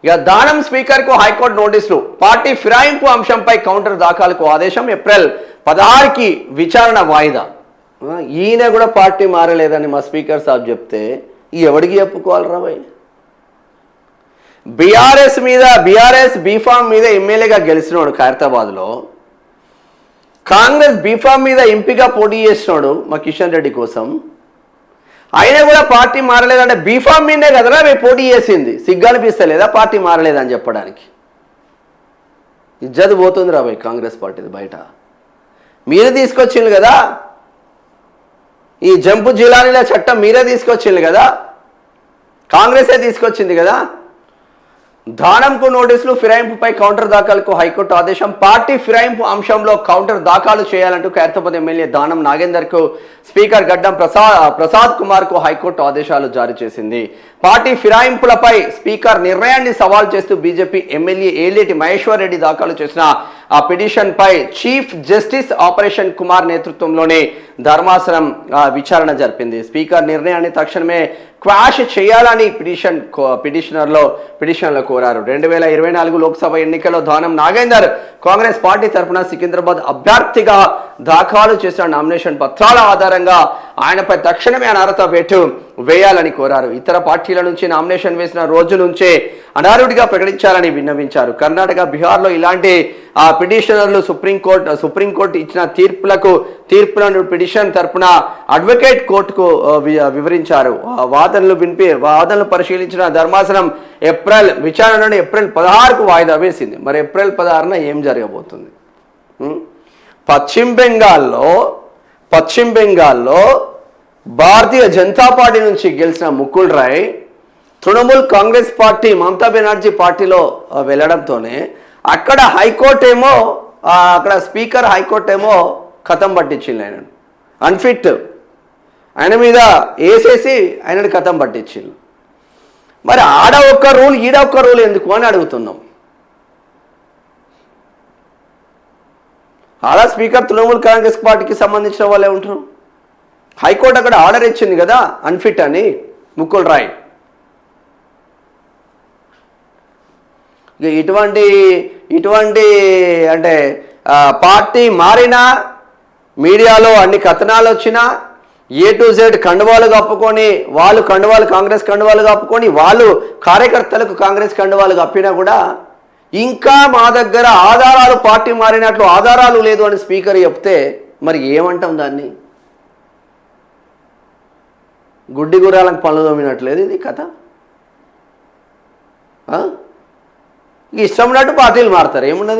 ఇక దానం స్పీకర్ కు హైకోర్టు నోటీసులు పార్టీ ఫిరాయింపు అంశంపై కౌంటర్ దాఖలకు ఆదేశం ఏప్రిల్ 16కి విచారణ వాయిదా ఈయన కూడా పార్టీ మారలేదని మా స్పీకర్ సాబ్ చెప్తే ఎవడికి చెప్పుకోవాలరా భయ్ బీఆర్ఎస్ బీఫామ్ మీద ఎమ్మెల్యేగా గెలిచినాడు ఖైరతాబాద్లో కాంగ్రెస్ బీఫామ్ మీద ఎంపీగా పోటీ చేసినాడు మా కిషన్ రెడ్డి కోసం అయినా కూడా పార్టీ మారలేదంటే బీఫామ్ మీదే కదరా మేము పోటీ చేసింది సిగ్గనిపిస్తలేదా పార్టీ మారలేదని చెప్పడానికి ఇజ్జత్ పోతుంది రా భయ్ కాంగ్రెస్ పార్టీది బయట మీరే తీసుకొచ్చింది కదా ఈ జంపు జిలానీల చట్టం మీరే తీసుకొచ్చింది కదా కాంగ్రెసే తీసుకొచ్చింది కదా దానంకు నోటీసులు ఫిరాయింపుపై కౌంటర్ దాఖలకు హైకోర్టు ఆదేశం పార్టీ ఫిరాయింపు అంశంలో కౌంటర్ దాఖలు చేయాలంటూ ఖైరతాబాద్ ఎమ్మెల్యే దానం నాగేందర్కు స్పీకర్ గడ్డం ప్రసాద్ కుమార్కు హైకోర్టు ఆదేశాలు జారీ చేసింది పార్టీ ఫిరాయింపులపై స్పీకర్ నిర్ణయాన్ని సవాల్ చేస్తూ బీజేపీ ఎమ్మెల్యే ఏలేటి మహేశ్వర్ రెడ్డి దాఖలు చేసిన ఆ పిటిషన్ పై చీఫ్ జస్టిస్ ఆపరేషన్ కుమార్ నేతృత్వంలోనే ధర్మాసనం విచారణ జరిపింది స్పీకర్ నిర్ణయాన్ని తక్షణమే క్వాష్ చేయాలని పిటిషనర్లో కోరారు 2024 లోక్సభ ఎన్నికల్లో దానం నాగేందర్ కాంగ్రెస్ పార్టీ తరఫున సికింద్రాబాద్ అభ్యర్థిగా దాఖలు చేసిన నామినేషన్ పత్రాల ఆధారంగా ఆయనపై తక్షణమే అనర్హత వేటు వేయాలని కోరారు ఇతర పార్టీల నుంచి నామినేషన్ వేసిన రోజు నుంచే అనర్హుడిగా ప్రకటించాలని విన్నవించారు కర్ణాటక బీహార్లో ఇలాంటి పిటిషనర్లు సుప్రీంకోర్టు ఇచ్చిన తీర్పులను పిటిషన్ తరపున అడ్వకేట్ కోర్టుకు వివరించారు వాదనలు పరిశీలించిన ధర్మాసనం విచారణను ఏప్రిల్ 16కు వాయిదా వేసింది మరి ఏప్రిల్ 16న ఏం జరగబోతుంది పశ్చిమ బెంగాల్లో భారతీయ జనతా పార్టీ నుంచి గెలిచిన ముకుల్ రాయ్ తృణమూల్ కాంగ్రెస్ పార్టీ మమతా బెనర్జీ పార్టీలో వెళ్ళడంతోనే అక్కడ హైకోర్టు ఏమో అక్కడ స్పీకర్ హైకోర్టు ఏమో కథం పట్టించింది ఆయనను అన్ఫిట్ ఆయన మీద వేసేసి ఆయనను కథం పట్టించింది మరి ఆడ ఒక్క రూల్ ఈడ ఒక్క రూల్ ఎందుకు అని అడుగుతున్నాం ఆడ స్పీకర్ తృణమూల్ కాంగ్రెస్ పార్టీకి సంబంధించిన వాళ్ళే ఉంటారు హైకోర్టు అక్కడ ఆర్డర్ ఇచ్చింది కదా అన్ఫిట్ అని ముకుల్ రాయ్ ఇటువంటి అంటే పార్టీ మారినా మీడియాలో అన్ని కథనాలు వచ్చినా A to Z కండువాలు కప్పుకొని వాళ్ళు కాంగ్రెస్ కండువాలు కప్పుకొని వాళ్ళు కార్యకర్తలకు కాంగ్రెస్ కండువాలు కప్పినా కూడా ఇంకా మా దగ్గర ఆధారాలు పార్టీ మారినట్లు ఆధారాలు లేదు అని స్పీకర్ చెప్తే మరి ఏమంటాం దాన్ని గుడ్డి గుర్రాలకు పనులు తోమినట్లేదు ఇది కథ ఇష్టం ఉన్నట్టు పార్టీలు మారుతారు ఏమున్నది